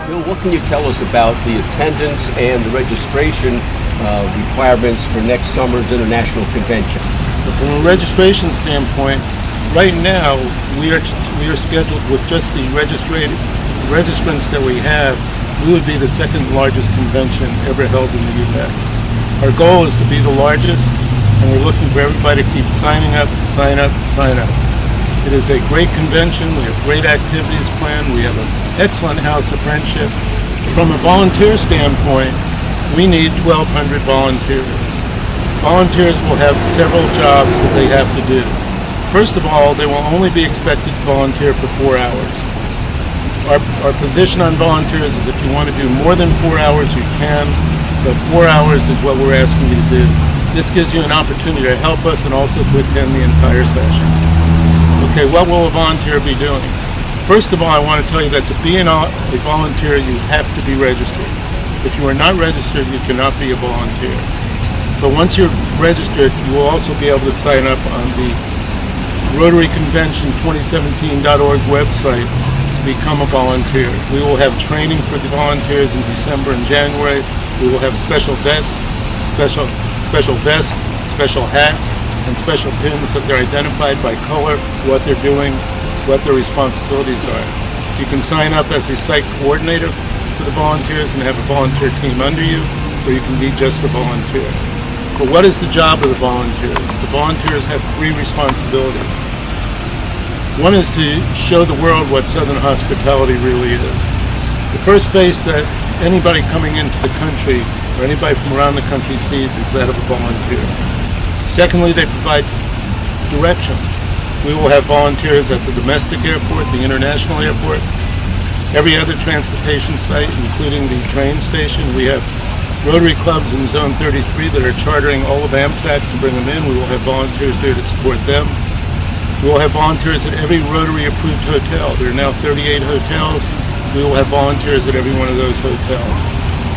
Bill, what can you tell us about the attendance and the registration requirements for next summer's international convention? From a registration standpoint, right now we are scheduled with just the registrants that we have. We would be the second largest convention ever held in the U.S. Our goal is to be the largest, and we're looking for everybody to keep signing up, sign up, sign up. It is a great convention. We have great activities planned. We have an excellent House of Friendship. From a volunteer standpoint, we need 1,200 volunteers. Volunteers will have several jobs that they have to do. First of all, they will only be expected to volunteer for 4 hours. Our position on volunteers is if you want to do more than 4 hours, you can, but 4 hours is what we're asking you to do. This gives you an opportunity to help us and also to attend the entire sessions. Okay, what will a volunteer be doing? First of all, I want to tell you that to be a volunteer, you have to be registered. If you are not registered, you cannot be a volunteer. But once you're registered, you will also be able to sign up on the Rotary Convention 2017.org website to become a volunteer. We will have training for the volunteers in December and January. We will have special vests, special vests, special hats, and special pins that they're identified by color, what they're doing, what their responsibilities are. You can sign up as a site coordinator for the volunteers and have a volunteer team under you, or you can be just a volunteer. But what is the job of the volunteers? The volunteers have 3 responsibilities. One is to show the world what Southern hospitality really is. The first face that anybody coming into the country or anybody from around the country sees is that of a volunteer. Secondly, they provide directions. We will have volunteers at the domestic airport, the international airport, every other transportation site, including the train station. We have Rotary clubs in Zone 33 that are chartering all of Amtrak to bring them in. We will have volunteers there to support them. We will have volunteers at every Rotary-approved hotel. There are now 38 hotels. We will have volunteers at every one of those hotels.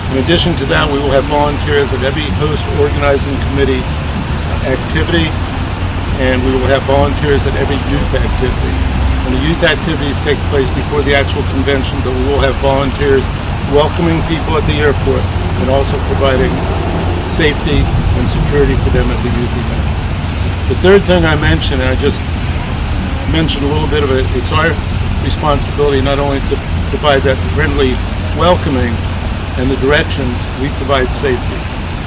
In addition to that, we will have volunteers at every host organizing committee activity, and we will have volunteers at every youth activity. And the youth activities take place before the actual convention, but we will have volunteers welcoming people at the airport and also providing safety and security for them at the youth events. The third thing I mentioned, and I just mentioned a little bit of it, it's our responsibility not only to provide that friendly welcoming and the directions, we provide safety.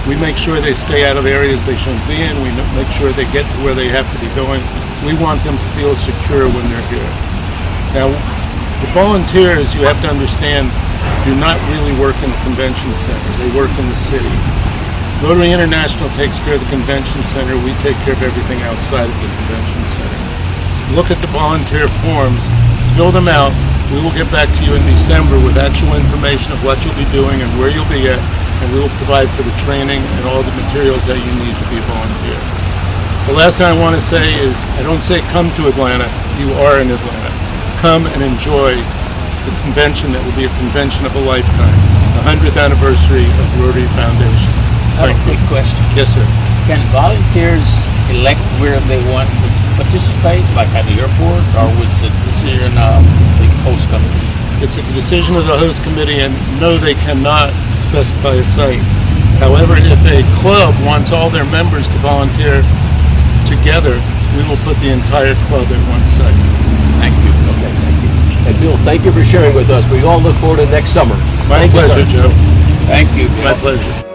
We make sure they stay out of areas they shouldn't be in. We make sure they get to where they have to be going. We want them to feel secure when they're here. Now, the volunteers, you have to understand, do not really work in the convention center. They work in the city. Rotary International takes care of the convention center. We take care of everything outside of the convention center. Look at the volunteer forms, fill them out. We will get back to you in December with actual information of what you'll be doing and where you'll be at, and we will provide for the training and all the materials that you need to be a volunteer. The last thing I want to say is, I don't say come to Atlanta, you are in Atlanta. Come and enjoy the convention that will be a convention of a lifetime, the 100th anniversary of Rotary Foundation. I have a quick question. Yes, sir. Can volunteers elect where they want to participate, like at the airport, or was it a decision of the host committee? It's a decision of the host committee, and no, they cannot specify a site. However, if a club wants all their members to volunteer together, we will put the entire club at one site. Thank you. Okay, thank you. And Bill, thank you for sharing with us. We all look forward to next summer. My pleasure, Joe. Thank you. My pleasure.